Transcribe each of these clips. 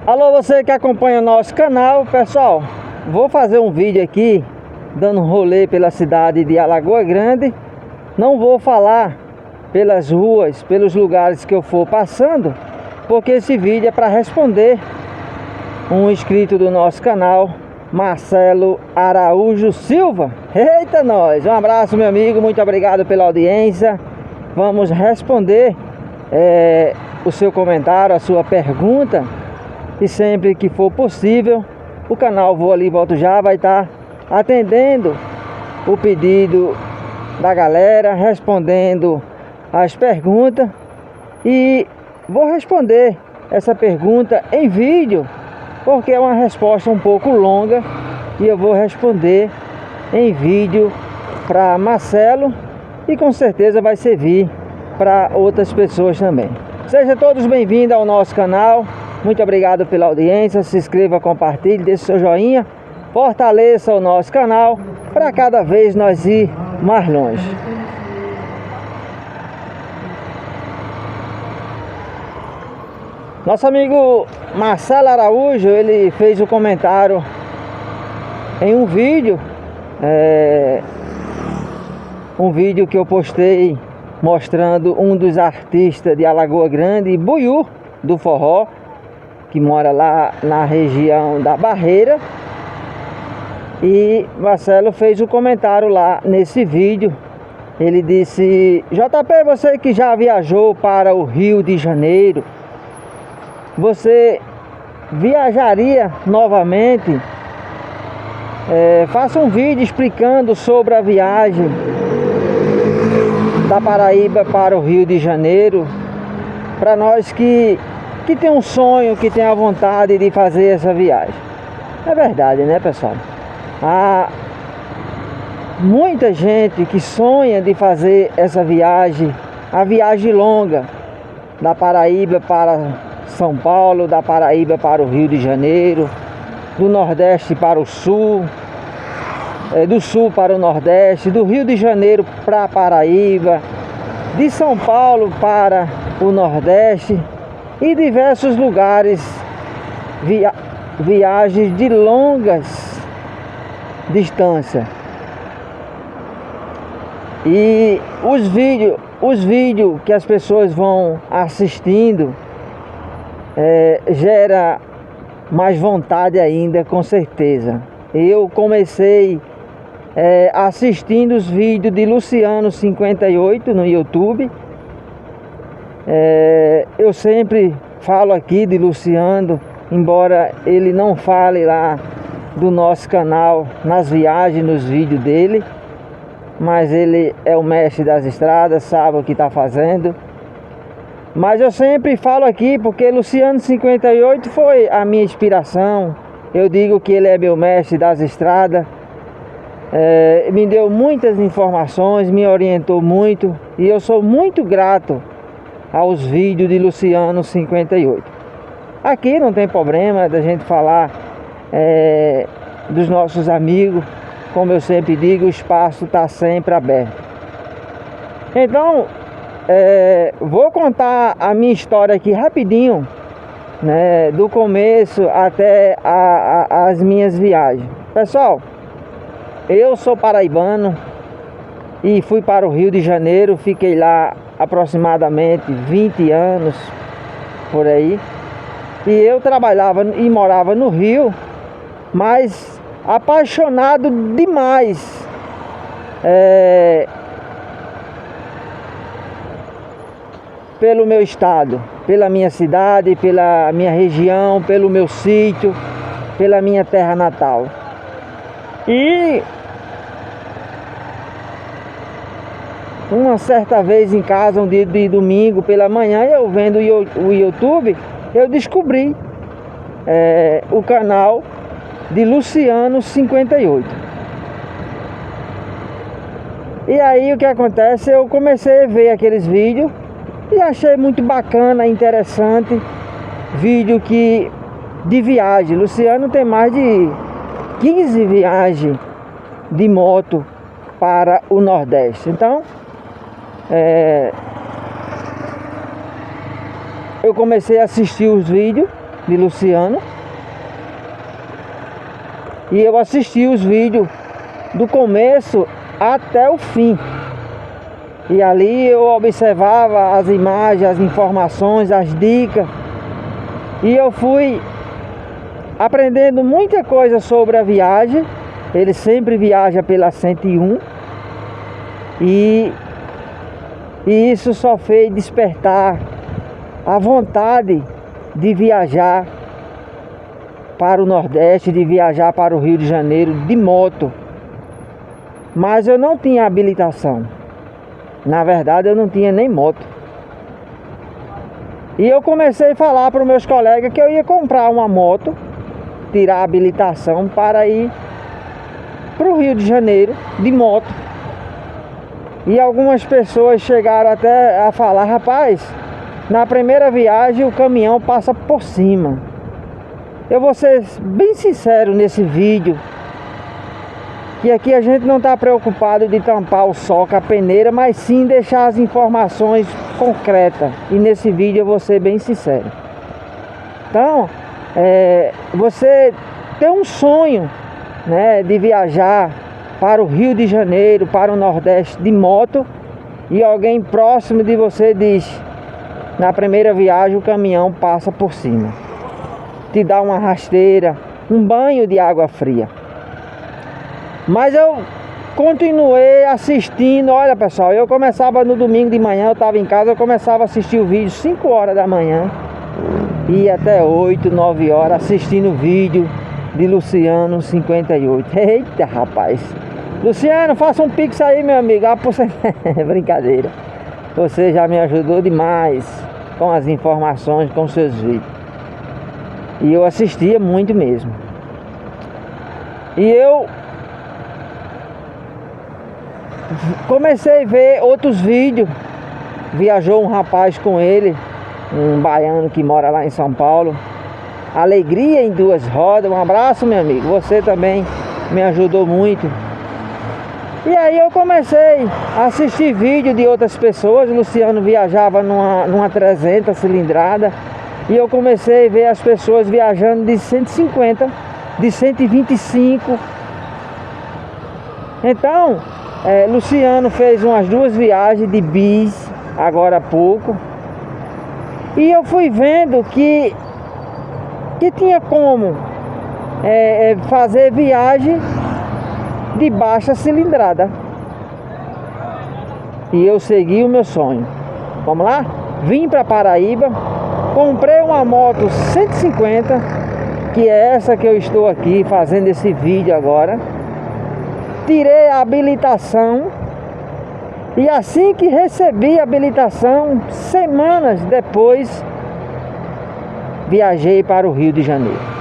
Alô, você que acompanha o nosso canal, pessoal, vou fazer um vídeo aqui dando um rolê pela cidade de Alagoa Grande. Não vou falar pelas ruas, pelos lugares que eu for passando, porque esse vídeo é para responder um inscrito do nosso canal, Marcelo Araújo Silva. Eita nós! Um abraço, meu amigo, muito obrigado pela audiência. Vamos responder o seu comentário, a sua pergunta. E sempre que for possível, o canal Vou Ali Volto Já vai estar atendendo o pedido da galera, respondendo as perguntas. E vou responder essa pergunta em vídeo, porque é uma resposta um pouco longa, e eu vou responder em vídeo para Marcelo, e com certeza vai servir para outras pessoas também. Sejam todos bem-vindos ao nosso canal. Muito obrigado pela audiência. Se inscreva, compartilhe, deixe seu joinha, fortaleça o nosso canal para cada vez nós ir mais longe. Nosso amigo Marcelo Araújo, ele fez um comentário em um vídeo que eu postei mostrando um dos artistas de Alagoa Grande, Buiú do forró, que mora lá na região da Barreira. E Marcelo fez um comentário lá nesse vídeo. Ele disse: JP, você que já viajou para o Rio de Janeiro, você viajaria novamente? Faça um vídeo explicando sobre a viagem da Paraíba para o Rio de Janeiro, para nós que tem um sonho, que tem a vontade de fazer essa viagem. É verdade, né, pessoal? Há muita gente que sonha de fazer essa viagem, a viagem longa, da Paraíba para São Paulo, da Paraíba para o Rio de Janeiro, do Nordeste para o Sul, do Sul para o Nordeste, do Rio de Janeiro para a Paraíba, de São Paulo para o Nordeste e diversos lugares, viagens de longas distâncias. E os vídeos que as pessoas vão assistindo gera mais vontade ainda, com certeza. Eu comecei assistindo os vídeos de Luciano 58 no YouTube. Eu sempre falo aqui de Luciano, embora ele não fale lá do nosso canal nas viagens, nos vídeos dele, mas ele é o mestre das estradas, sabe o que está fazendo. Mas eu sempre falo aqui porque Luciano 58 foi a minha inspiração. Eu digo que ele é meu mestre das estradas. Me deu muitas informações, me orientou muito, e eu sou muito grato aos vídeos de Luciano 58. Aqui não tem problema da gente falar dos nossos amigos. Como eu sempre digo, o espaço está sempre aberto. Então, vou contar a minha história aqui rapidinho, né, do começo até as minhas viagens. Pessoal, eu sou paraibano e fui para o Rio de Janeiro, fiquei lá aproximadamente 20 anos, por aí. E eu trabalhava e morava no Rio, mas apaixonado demais pelo meu estado, pela minha cidade, pela minha região, pelo meu sítio, pela minha terra natal. E uma certa vez em casa, um dia de domingo pela manhã, eu vendo o YouTube, eu descobri o canal de Luciano 58. E aí o que acontece? Eu comecei a ver aqueles vídeos e achei muito bacana, interessante. Vídeo de viagem. Luciano tem mais de 15 viagens de moto para o Nordeste. Então eu comecei a assistir os vídeos de Luciano. E eu assisti os vídeos do começo até o fim. E ali eu observava as imagens, as informações, as dicas. E eu fui aprendendo muita coisa sobre a viagem. Ele sempre viaja pela 101. E isso só fez despertar a vontade de viajar para o Nordeste, de viajar para o Rio de Janeiro de moto. Mas eu não tinha habilitação. Na verdade, eu não tinha nem moto. E eu comecei a falar para os meus colegas que eu ia comprar uma moto, tirar a habilitação para ir para o Rio de Janeiro de moto. E algumas pessoas chegaram até a falar: rapaz, na primeira viagem o caminhão passa por cima. Eu vou ser bem sincero nesse vídeo, que aqui a gente não está preocupado de tampar o sol com a peneira, mas sim deixar as informações concretas. E nesse vídeo eu vou ser bem sincero. Então, você tem um sonho, né, de viajar para o Rio de Janeiro, para o Nordeste de moto, e alguém próximo de você diz: na primeira viagem o caminhão passa por cima. Te dá uma rasteira, um banho de água fria. Mas eu continuei assistindo. Olha, pessoal, eu começava no domingo de manhã, eu estava em casa, eu começava a assistir o vídeo 5 horas da manhã, e até 8, 9 horas assistindo o vídeo de Luciano 58. Eita, rapaz. Luciano, faça um pix aí, meu amigo. Brincadeira. Você já me ajudou demais com as informações, com seus vídeos. E eu assistia muito mesmo. E eu comecei a ver outros vídeos. Viajou um rapaz com ele, um baiano que mora lá em São Paulo. Alegria em Duas Rodas. Um abraço, meu amigo. Você também me ajudou muito. E aí eu comecei a assistir vídeo de outras pessoas. O Luciano viajava numa 300 cilindrada. E eu comecei a ver as pessoas viajando de 150, de 125. Então, Luciano fez umas 2 viagens de bis, agora há pouco. E eu fui vendo que tinha como fazer viagem de baixa cilindrada. E eu segui o meu sonho. Vamos lá? Vim para Paraíba, comprei uma moto 150, que é essa que eu estou aqui fazendo esse vídeo agora. Tirei a habilitação e assim que recebi a habilitação, semanas depois, viajei para o Rio de Janeiro.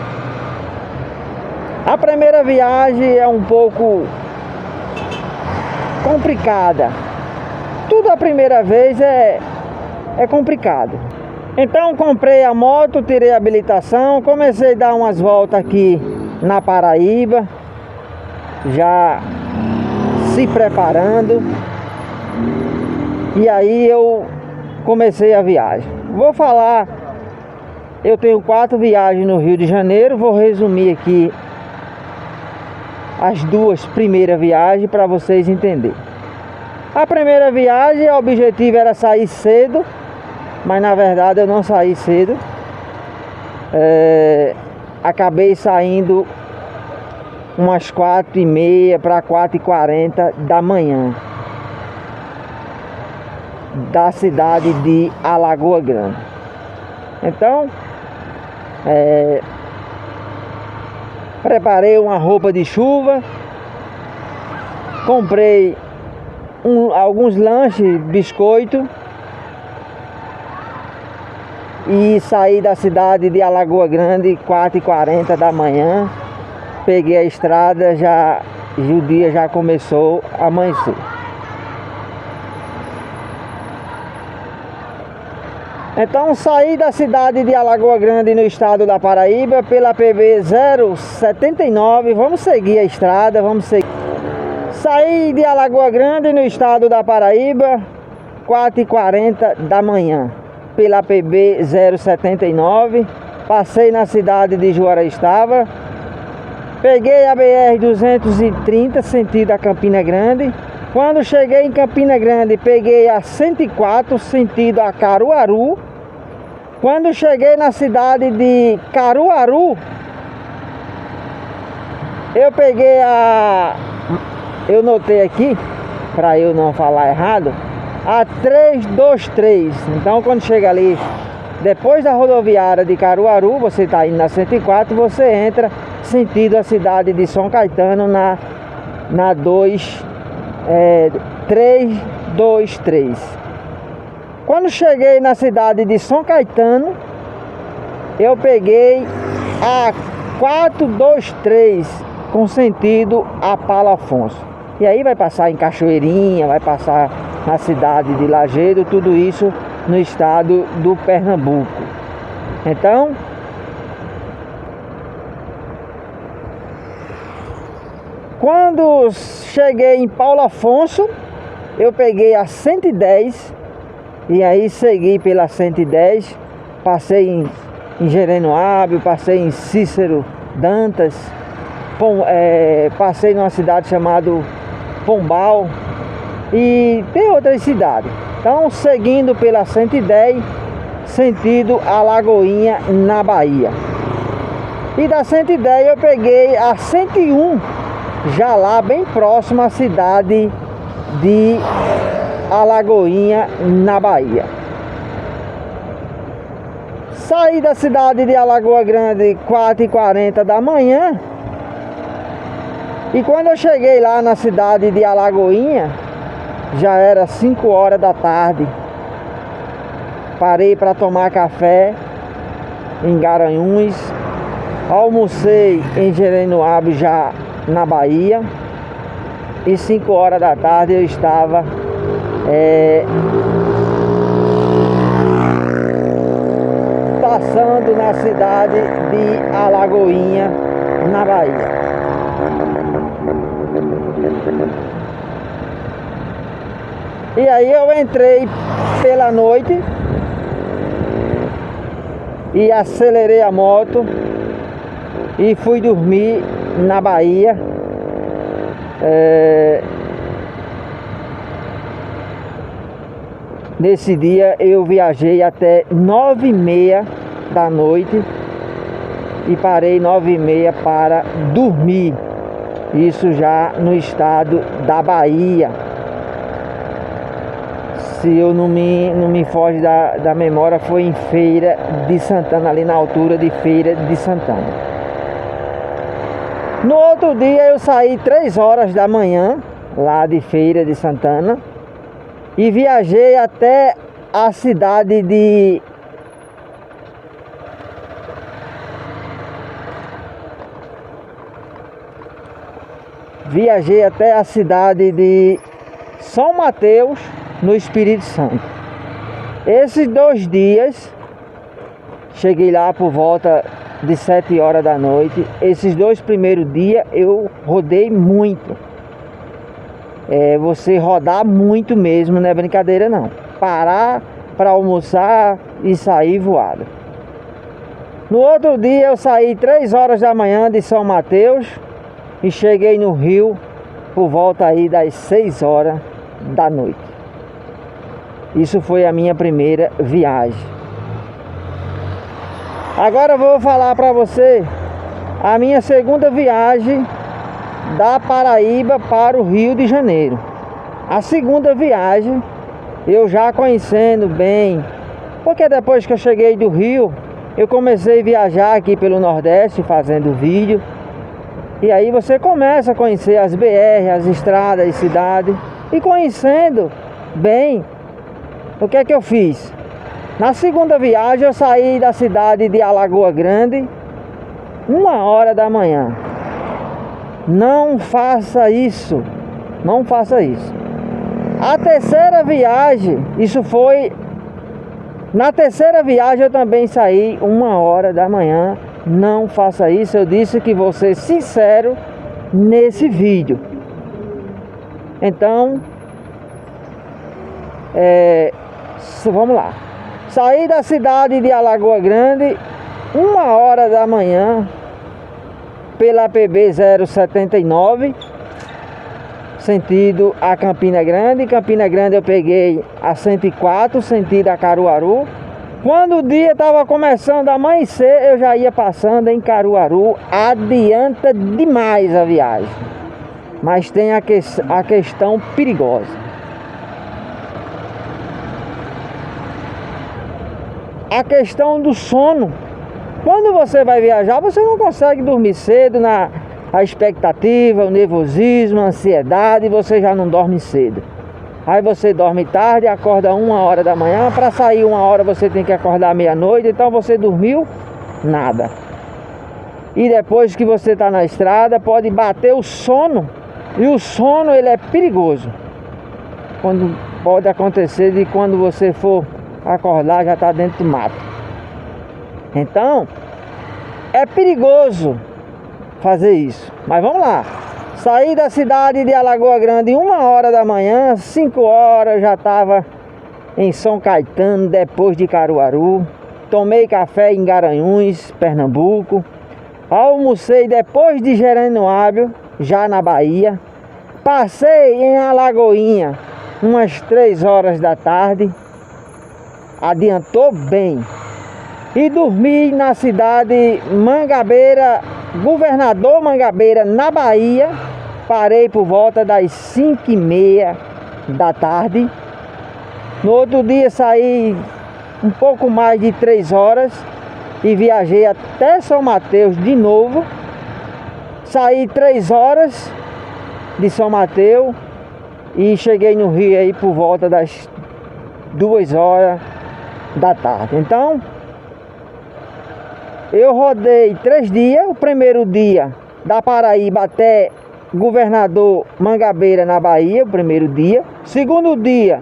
A primeira viagem é um pouco complicada. Tudo a primeira vez é complicado. Então comprei a moto, tirei a habilitação, comecei a dar umas voltas aqui na Paraíba, já se preparando. E aí eu comecei a viagem. Vou falar, eu tenho 4 viagens no Rio de Janeiro, vou resumir aqui as 2 primeiras viagens para vocês entenderem. A primeira viagem, o objetivo era sair cedo, mas na verdade eu não saí cedo. Acabei saindo umas 4h30 para 4h40 da manhã, da cidade de Alagoa Grande. Então, preparei uma roupa de chuva, comprei alguns lanches, biscoito, e saí da cidade de Alagoa Grande 4h40 da manhã. Peguei a estrada, e o dia já começou a amanhecer. Então saí da cidade de Alagoa Grande, no estado da Paraíba, pela PB 079. Vamos seguir a estrada, vamos seguir. Saí de Alagoa Grande, no estado da Paraíba, 4h40 da manhã, pela PB 079. passei na cidade de Juarestava, peguei a BR-230 sentido a Campina Grande. Quando cheguei em Campina Grande, peguei a 104 sentido a Caruaru. Quando cheguei na cidade de Caruaru, eu notei aqui, para eu não falar errado, a 323. Então quando chega ali, depois da rodoviária de Caruaru, você está indo na 104, você entra sentido a cidade de São Caetano na 323. Quando cheguei na cidade de São Caetano, eu peguei a 423 com sentido a Paulo Afonso. E aí vai passar em Cachoeirinha, vai passar na cidade de Lajeado, tudo isso no estado do Pernambuco. Então, quando cheguei em Paulo Afonso, eu peguei a 110 e aí segui pela 110, passei em Jerenoábio, passei em Cícero Dantas, passei numa cidade chamada Pombal e tem outras cidades. Então, seguindo pela 110, sentido Alagoinha, na Bahia. E da 110 eu peguei a 101, já lá bem próximo à cidade de Alagoinha, na Bahia. Saí da cidade de Alagoa Grande 4h40 da manhã. E quando eu cheguei lá na cidade de Alagoinha, já era 5 horas da tarde. Parei para tomar café em Garanhuns. Almocei em Jerenoábio, já na Bahia. E 5 horas da tarde eu estava passando na cidade de Alagoinha, na Bahia. E aí eu entrei pela noite e acelerei a moto e fui dormir na Bahia. Nesse dia eu viajei até 9h30 da noite e parei 9h30 para dormir. Isso já no estado da Bahia. Se eu não me foge da memória, foi em Feira de Santana, ali na altura de Feira de Santana. No outro dia eu saí 3 horas da manhã, lá de Feira de Santana, e viajei até a cidade de São Mateus, no Espírito Santo. Esses 2 dias, cheguei lá por volta de 7 horas da noite. Esses 2 primeiros dias eu rodei muito. Você rodar muito mesmo, não é brincadeira não. Parar para almoçar e sair voado. No outro dia eu saí 3 horas da manhã de São Mateus e cheguei no Rio por volta aí das 6 horas da noite. Isso foi a minha primeira viagem. Agora eu vou falar para você a minha segunda viagem da Paraíba para o Rio de Janeiro. A segunda viagem, eu já conhecendo bem, porque depois que eu cheguei do Rio, eu comecei a viajar aqui pelo Nordeste fazendo vídeo. E aí você começa a conhecer as BR, as estradas, as cidades. E conhecendo bem, o que é que eu fiz? Na segunda viagem eu saí da cidade de Alagoa Grande 1h da manhã. Não faça isso. Não faça isso. A terceira viagem, isso foi... Na terceira viagem eu também saí 1h da manhã. Não faça isso. Eu disse que vou ser sincero nesse vídeo. Então, vamos lá. Saí da cidade de Alagoa Grande 1h da manhã, pela PB 079, sentido a Campina Grande. Campina Grande eu peguei a 104, sentido a Caruaru. Quando o dia estava começando a amanhecer, eu já ia passando em Caruaru. Adianta demais a viagem, mas tem a questão perigosa. A questão do sono. Quando você vai viajar, você não consegue dormir cedo, a expectativa, o nervosismo, a ansiedade, você já não dorme cedo. Aí você dorme tarde, acorda 1h da manhã, para sair 1h você tem que acordar meia-noite, então você dormiu nada. E depois que você está na estrada, pode bater o sono, e o sono ele é perigoso. Pode acontecer de quando você for acordar já está dentro do mato. Então, é perigoso fazer isso. Mas vamos lá. Saí da cidade de Alagoa Grande 1h da manhã, 5h já estava em São Caetano, depois de Caruaru. Tomei café em Garanhuns, Pernambuco. Almocei depois de Jeremoabo, já na Bahia. Passei em Alagoinha umas 3h da tarde. Adiantou bem. E dormi na cidade Mangabeira, Governador Mangabeira, na Bahia. Parei por volta das 5h30 da tarde. No outro dia saí um pouco mais de 3h e viajei até São Mateus de novo. Saí 3h de São Mateus e cheguei no Rio aí por volta das 2h da tarde. Então, eu rodei 3 dias. O primeiro dia da Paraíba até Governador Mangabeira na Bahia, o primeiro dia. Segundo dia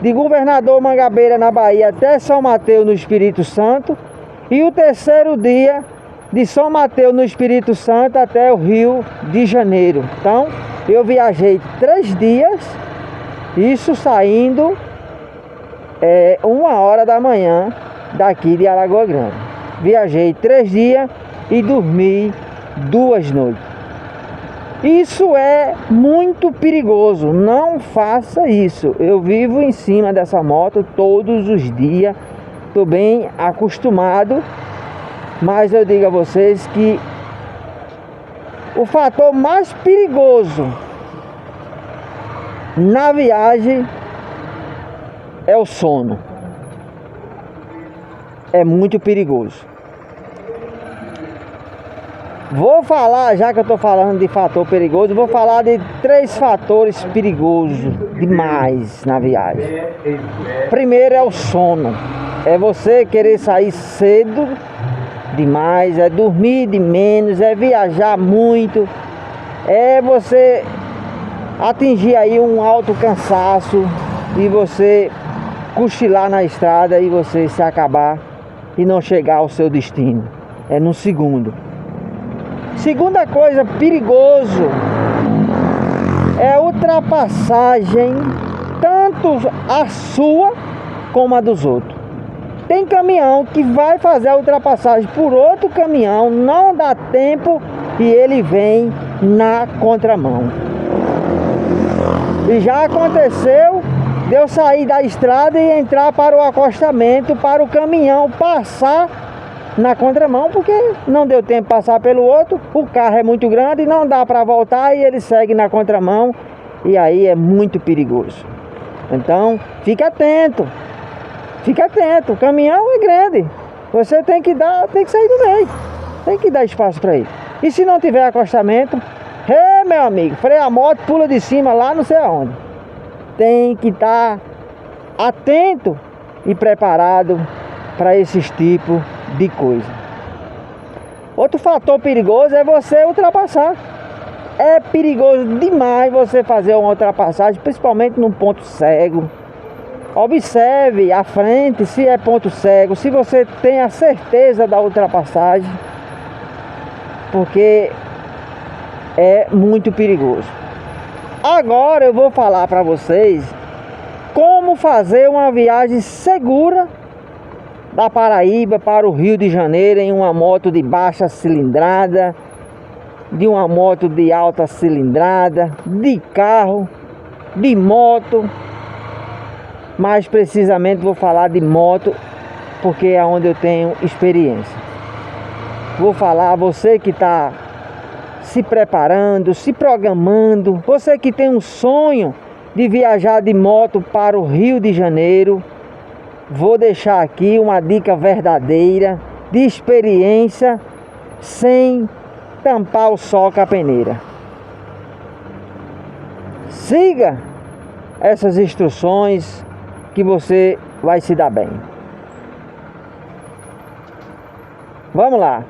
de Governador Mangabeira na Bahia até São Mateus no Espírito Santo. E o terceiro dia de São Mateus no Espírito Santo até o Rio de Janeiro. Então eu viajei 3 dias, isso saindo 1h da manhã daqui de Alagoa Grande. Viajei 3 dias e dormi 2 noites. Isso é muito perigoso, não faça isso. Eu vivo em cima dessa moto todos os dias, estou bem acostumado, mas eu digo a vocês que o fator mais perigoso na viagem é o sono. É muito perigoso. Vou falar, já que eu estou falando de fator perigoso, vou falar de 3 fatores perigosos demais na viagem. Primeiro é o sono. É você querer sair cedo demais, é dormir de menos, é viajar muito, é você atingir aí um alto cansaço e você cochilar na estrada e você se acabar e não chegar ao seu destino. É no segundo. Segunda coisa perigoso é ultrapassagem, tanto a sua como a dos outros. Tem caminhão que vai fazer a ultrapassagem por outro caminhão, não dá tempo e ele vem na contramão. E já aconteceu de eu sair da estrada e entrar para o acostamento, para o caminhão passar na contramão, porque não deu tempo de passar pelo outro, o carro é muito grande, não dá para voltar e ele segue na contramão e aí é muito perigoso. Então, fique atento, o caminhão é grande, você tem que sair do meio, tem que dar espaço para ele. E se não tiver acostamento, meu amigo, freia a moto, pula de cima lá não sei aonde. Tem que estar atento e preparado para esses tipos de coisa. Outro fator perigoso é você ultrapassar. É perigoso demais você fazer uma ultrapassagem, principalmente num ponto cego. Observe à frente se é ponto cego, se você tem a certeza da ultrapassagem, porque é muito perigoso. Agora eu vou falar para vocês como fazer uma viagem segura da Paraíba para o Rio de Janeiro em uma moto de baixa cilindrada, de uma moto de alta cilindrada, de carro, de moto. Mais precisamente vou falar de moto, porque é onde eu tenho experiência. Vou falar a você que está se preparando, se programando, você que tem um sonho de viajar de moto para o Rio de Janeiro. Vou deixar aqui uma dica verdadeira, de experiência, sem tampar o sol com a peneira. Siga essas instruções que você vai se dar bem. Vamos lá.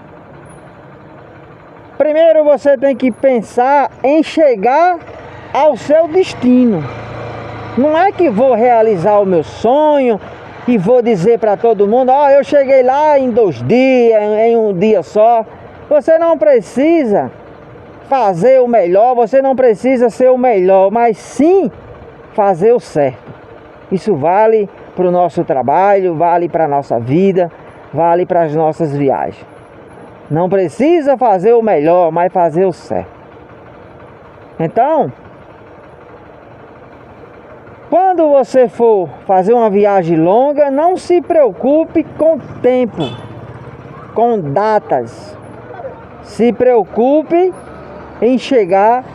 Primeiro você tem que pensar em chegar ao seu destino. Não é que vou realizar o meu sonho e vou dizer para todo mundo: ó, eu cheguei lá em 2 dias, em um dia só. Você não precisa fazer o melhor, você não precisa ser o melhor, mas sim fazer o certo. Isso vale para o nosso trabalho, vale para a nossa vida, vale para as nossas viagens. Não precisa fazer o melhor, mas fazer o certo. Então, quando você for fazer uma viagem longa, não se preocupe com tempo, com datas. Se preocupe em chegar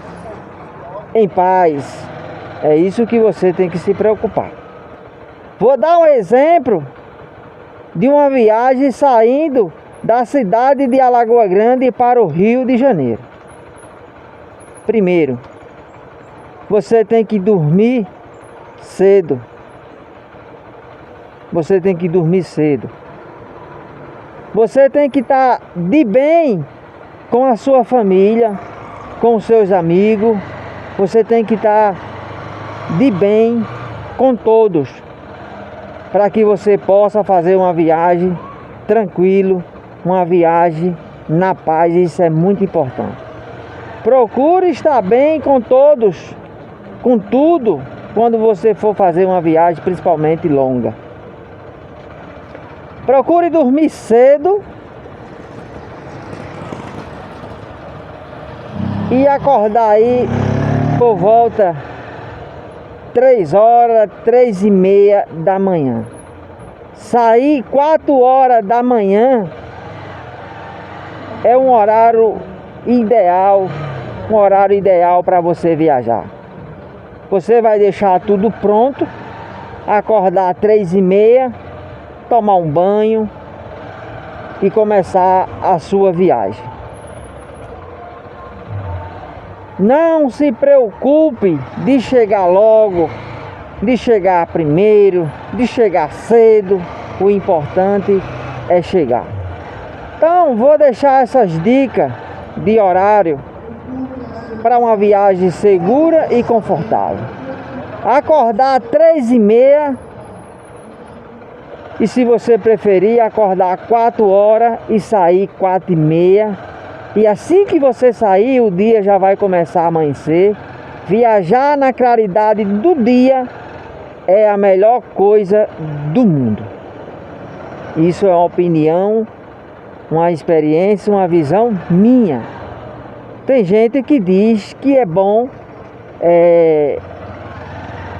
em paz. É isso que você tem que se preocupar. Vou dar um exemplo de uma viagem saindo da cidade de Alagoa Grande para o Rio de Janeiro. Primeiro, você tem que dormir cedo. Você tem que dormir cedo. Você tem que estar de bem com a sua família, com os seus amigos. Você tem que estar de bem com todos, para que você possa fazer uma viagem tranquilo, uma viagem na paz. Isso é muito importante. Procure estar bem com todos, com tudo, quando você for fazer uma viagem, principalmente longa. Procure dormir cedo e acordar aí por volta 3 horas, 3h30 da manhã. Sair 4 horas da manhã é um horário ideal, para você viajar. Você vai deixar tudo pronto, acordar 3h30, tomar um banho e começar a sua viagem. Não se preocupe de chegar logo, de chegar primeiro, de chegar cedo. O importante é chegar. Então, vou deixar essas dicas de horário para uma viagem segura e confortável. Acordar 3h30 e, se você preferir, acordar 4 horas e sair 4h30. E assim que você sair, o dia já vai começar a amanhecer. Viajar na claridade do dia é a melhor coisa do mundo. Isso é uma opinião, uma experiência, uma visão minha. Tem gente que diz que é bom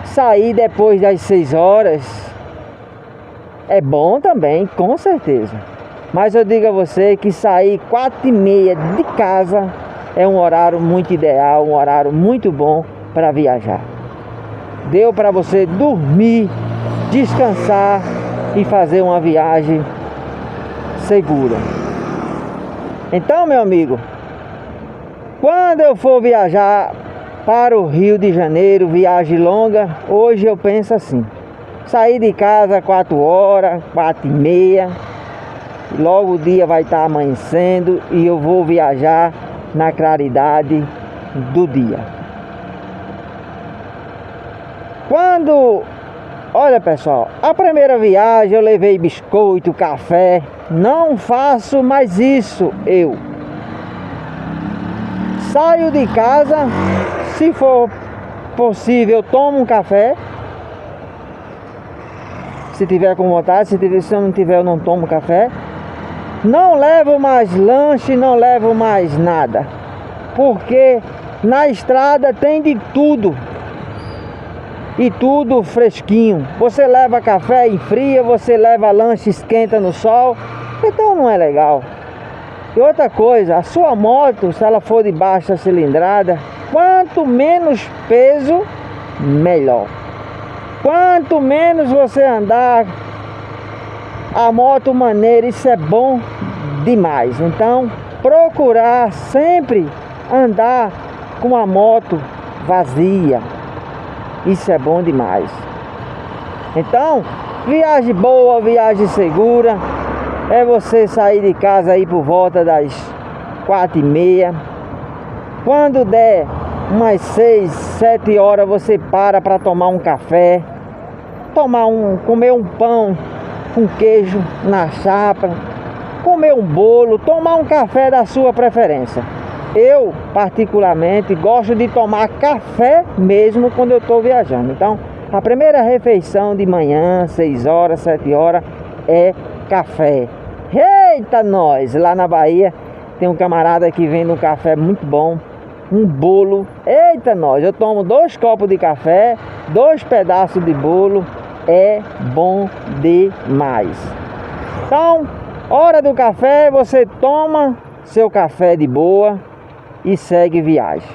sair depois das 6 horas. É bom também, com certeza. Mas eu digo a você que sair 4h30 de casa é um horário muito ideal, um horário muito bom para viajar. Deu para você dormir, descansar e fazer uma viagem segura. Então, meu amigo, quando eu for viajar para o Rio de Janeiro, viagem longa, hoje eu penso assim: sair de casa 4 horas, 4h30, logo o dia vai estar amanhecendo e eu vou viajar na claridade do dia. Olha, pessoal, a primeira viagem eu levei biscoito, café. Não faço mais isso. Eu saio de casa, se for possível, tomo um café se tiver com vontade. Se eu não tiver, eu não tomo café. Não levo mais lanche, não levo mais nada, porque na estrada tem de tudo e tudo fresquinho. Você leva café em fria, você leva lanche, esquenta no sol, então não é legal. E outra coisa, a sua moto, se ela for de baixa cilindrada, quanto menos peso, melhor. Quanto menos você andar a moto maneira, isso é bom demais. Então, procurar sempre andar com a moto vazia, isso é bom demais. Então, viagem boa, viagem segura, é você sair de casa aí por volta das 4h30. Quando der umas 6, 7 horas, você para tomar um café, comer um pão com queijo na chapa, comer um bolo, tomar um café da sua preferência. Eu, particularmente, gosto de tomar café mesmo quando eu estou viajando. Então, a primeira refeição de manhã, 6 horas, 7 horas, é café. Eita, nós! Lá na Bahia tem um camarada que vende um café muito bom, um bolo. Eita, nós! Eu tomo 2 copos de café, 2 pedaços de bolo. É bom demais. Então, hora do café, você toma seu café de boa e segue viagem.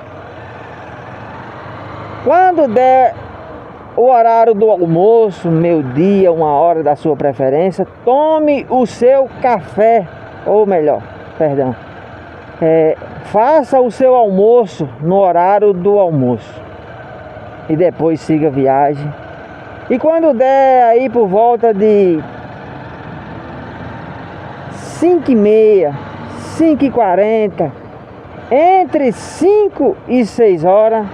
Quando der o horário do almoço, meio-dia, 1h da sua preferência, tome o seu café, ou melhor, perdão, faça o seu almoço no horário do almoço e depois siga a viagem. E quando der aí por volta de 5h30, 5h40, entre 5 e 6 horas,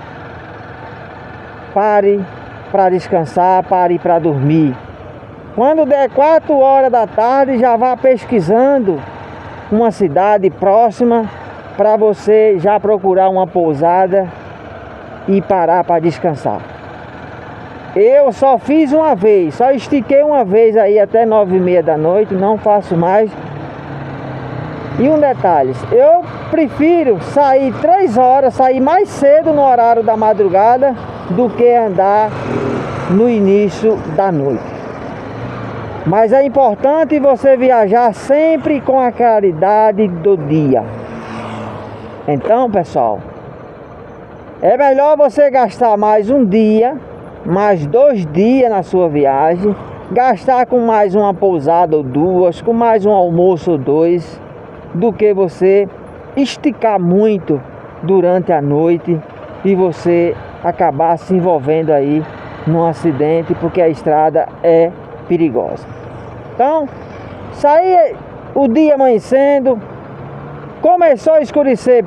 pare para descansar, pare para dormir. Quando der 4 horas da tarde, já vá pesquisando uma cidade próxima para você já procurar uma pousada e parar para descansar. Eu só fiz uma vez, só estiquei uma vez aí até 9h30 da noite, não faço mais. E um detalhe, eu prefiro sair 3 horas, sair mais cedo no horário da madrugada do que andar no início da noite. Mas é importante você viajar sempre com a claridade do dia. Então, pessoal, é melhor você gastar mais um dia, mais 2 dias na sua viagem, gastar com mais uma pousada ou 2, com mais um almoço ou 2, do que você esticar muito durante a noite e você acabar se envolvendo aí num acidente, porque a estrada é perigosa. Então, sair o dia amanhecendo, começou a escurecer,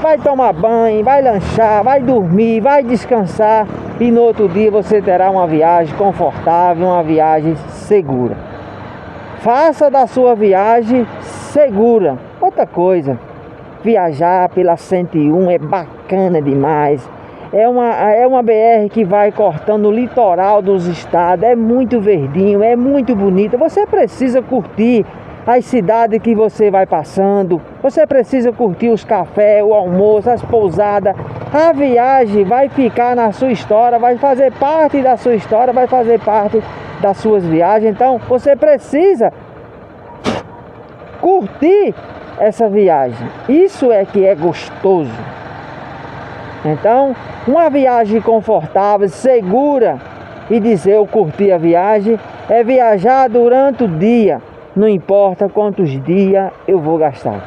vai tomar banho, vai lanchar, vai dormir, vai descansar e no outro dia você terá uma viagem confortável, uma viagem segura. Faça da sua viagem segura. Outra coisa, viajar pela 101 é bacana demais. É uma BR que vai cortando o litoral dos estados, é muito verdinho, é muito bonita. Você precisa curtir as cidades que você vai passando, você precisa curtir os cafés, o almoço, as pousadas. A viagem vai ficar na sua história, vai fazer parte da sua história, vai fazer parte das suas viagens. Então você precisa curtir essa viagem, isso é que é gostoso. Então, uma viagem confortável, segura e dizer eu curti a viagem, é viajar durante o dia, não importa quantos dias eu vou gastar.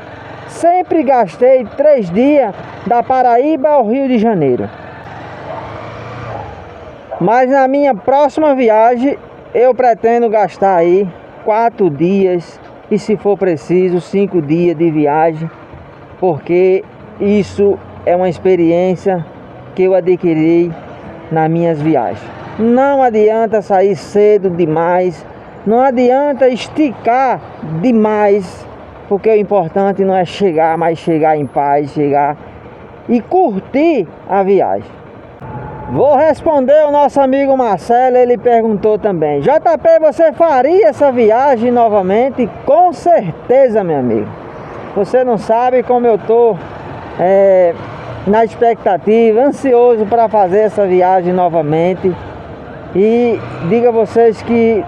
Sempre gastei 3 dias da Paraíba ao Rio de Janeiro. Mas na minha próxima viagem eu pretendo gastar aí 4 dias e, se for preciso, 5 dias de viagem, porque isso é uma experiência que eu adquiri nas minhas viagens. Não adianta sair cedo demais, não adianta esticar demais, porque o importante não é chegar, mas chegar em paz, chegar e curtir a viagem. Vou responder o nosso amigo Marcelo, ele perguntou também. JP, você faria essa viagem novamente? Com certeza, meu amigo. Você não sabe como eu tô na expectativa, ansioso para fazer essa viagem novamente. E digo a vocês que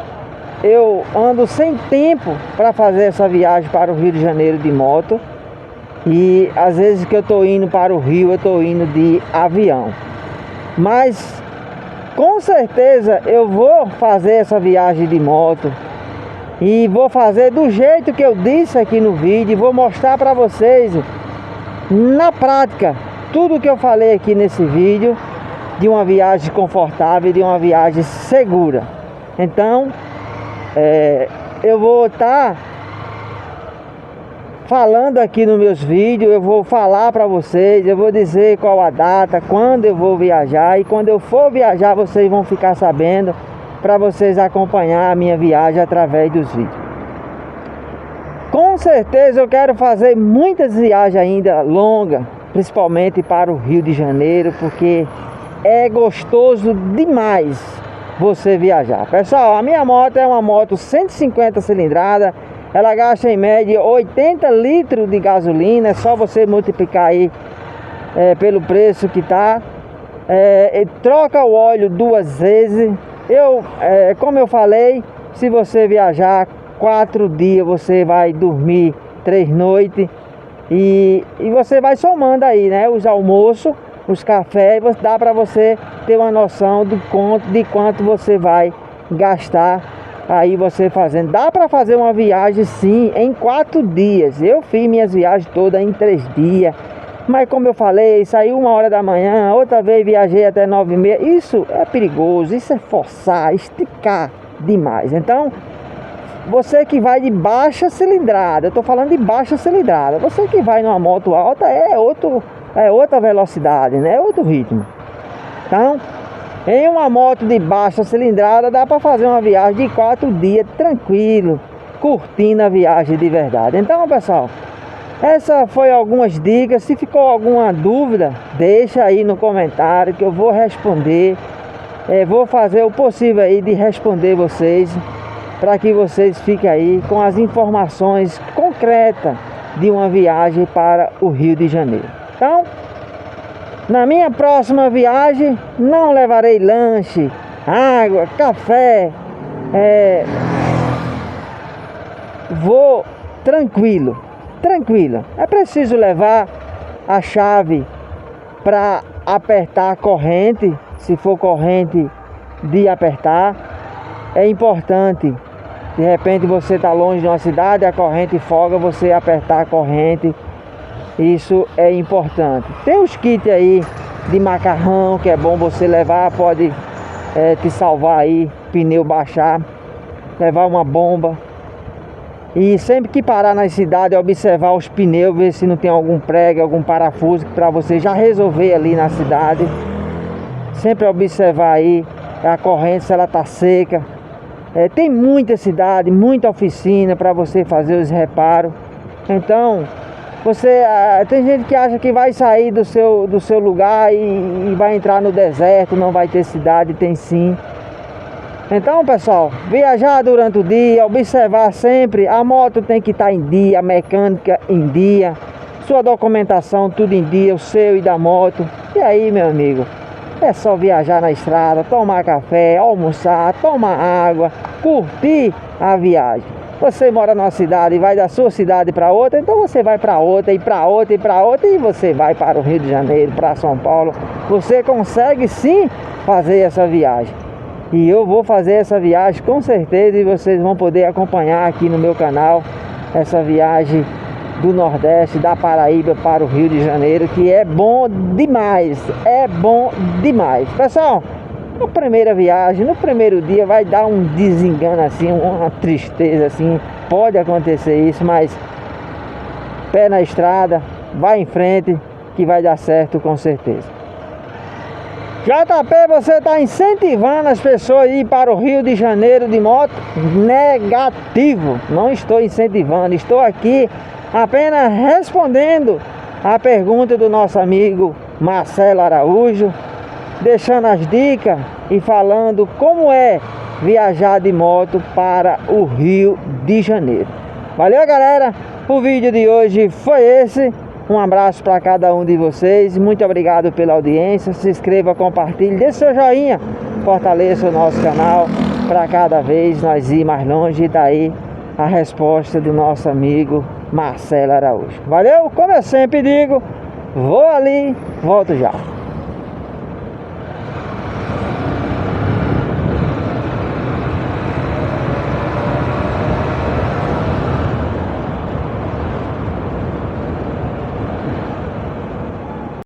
eu ando sem tempo para fazer essa viagem para o Rio de Janeiro de moto. E às vezes que eu tô indo para o Rio, eu tô indo de avião. Mas com certeza eu vou fazer essa viagem de moto e vou fazer do jeito que eu disse aqui no vídeo. E vou mostrar para vocês na prática tudo que eu falei aqui nesse vídeo, de uma viagem confortável, de uma viagem segura. Então eu vou estar falando aqui nos meus vídeos, eu vou falar para vocês, eu vou dizer qual a data, quando eu vou viajar. E quando eu for viajar, vocês vão ficar sabendo, para vocês acompanhar a minha viagem através dos vídeos. Com certeza eu quero fazer muitas viagens ainda longas, principalmente para o Rio de Janeiro, porque é gostoso demais você viajar. Pessoal, a minha moto é uma moto 150 cilindrada. Ela gasta em média 80 litros de gasolina. É só você multiplicar aí pelo preço que tá. Troca o óleo 2 vezes. Como eu falei, se você viajar 4 dias, você vai dormir 3 noites. E você vai somando aí, né? Os almoços, os cafés. Dá para você ter uma noção de quanto você vai gastar. Aí você fazendo, dá para fazer uma viagem sim em 4 dias. Eu fiz minhas viagens todas em 3 dias. Mas como eu falei, saí 1h da manhã, outra vez viajei até 9h30. Isso é perigoso, isso é forçar, esticar demais. Então, você que vai de baixa cilindrada, eu tô falando de baixa cilindrada. Você que vai numa moto alta é outra velocidade, né? É outro ritmo. Então, em uma moto de baixa cilindrada dá para fazer uma viagem de 4 dias tranquilo, curtindo a viagem de verdade. Então, pessoal, essa foi algumas dicas. Se ficou alguma dúvida, deixa aí no comentário que eu vou responder. Vou fazer o possível aí de responder vocês, para que vocês fiquem aí com as informações concretas de uma viagem para o Rio de Janeiro. Então, na minha próxima viagem, não levarei lanche, água, café. Vou tranquilo. É preciso levar a chave para apertar a corrente, se for corrente de apertar. É importante, de repente você está longe de uma cidade, a corrente folga, você apertar a corrente. Isso é importante. Tem os kits aí de macarrão que é bom você levar, pode te salvar aí, pneu baixar, levar uma bomba. E sempre que parar na cidade, observar os pneus, ver se não tem algum prego, algum parafuso, para você já resolver ali na cidade. Sempre observar aí a corrente, se ela está seca. Tem muita cidade, muita oficina para você fazer os reparos. Então, tem gente que acha que vai sair do seu lugar e vai entrar no deserto, não vai ter cidade. Tem sim. Então, pessoal, viajar durante o dia, observar sempre, a moto tem que estar em dia, a mecânica em dia, sua documentação tudo em dia, o seu e da moto. E aí, meu amigo, é só viajar na estrada, tomar café, almoçar, tomar água, curtir a viagem. Você mora numa cidade e vai da sua cidade para outra, então você vai para outra e para outra e para outra, e você vai para o Rio de Janeiro, para São Paulo. Você consegue sim fazer essa viagem. E eu vou fazer essa viagem com certeza, e vocês vão poder acompanhar aqui no meu canal essa viagem do Nordeste, da Paraíba para o Rio de Janeiro, que é bom demais, Pessoal, na primeira viagem, no primeiro dia vai dar um desengano assim, uma tristeza assim, pode acontecer isso, mas pé na estrada, vai em frente que vai dar certo com certeza. JP, você está incentivando as pessoas a ir para o Rio de Janeiro de moto? Negativo, não estou incentivando, estou aqui apenas respondendo a pergunta do nosso amigo Marcelo Araújo, deixando as dicas e falando como é viajar de moto para o Rio de Janeiro. Valeu, galera, o vídeo de hoje foi esse. Um abraço para cada um de vocês, muito obrigado pela audiência. Se inscreva, compartilhe, dê seu joinha, fortaleça o nosso canal para cada vez nós ir mais longe. E daí a resposta do nosso amigo Marcelo Araújo. Valeu, como eu sempre digo, vou ali, volto já.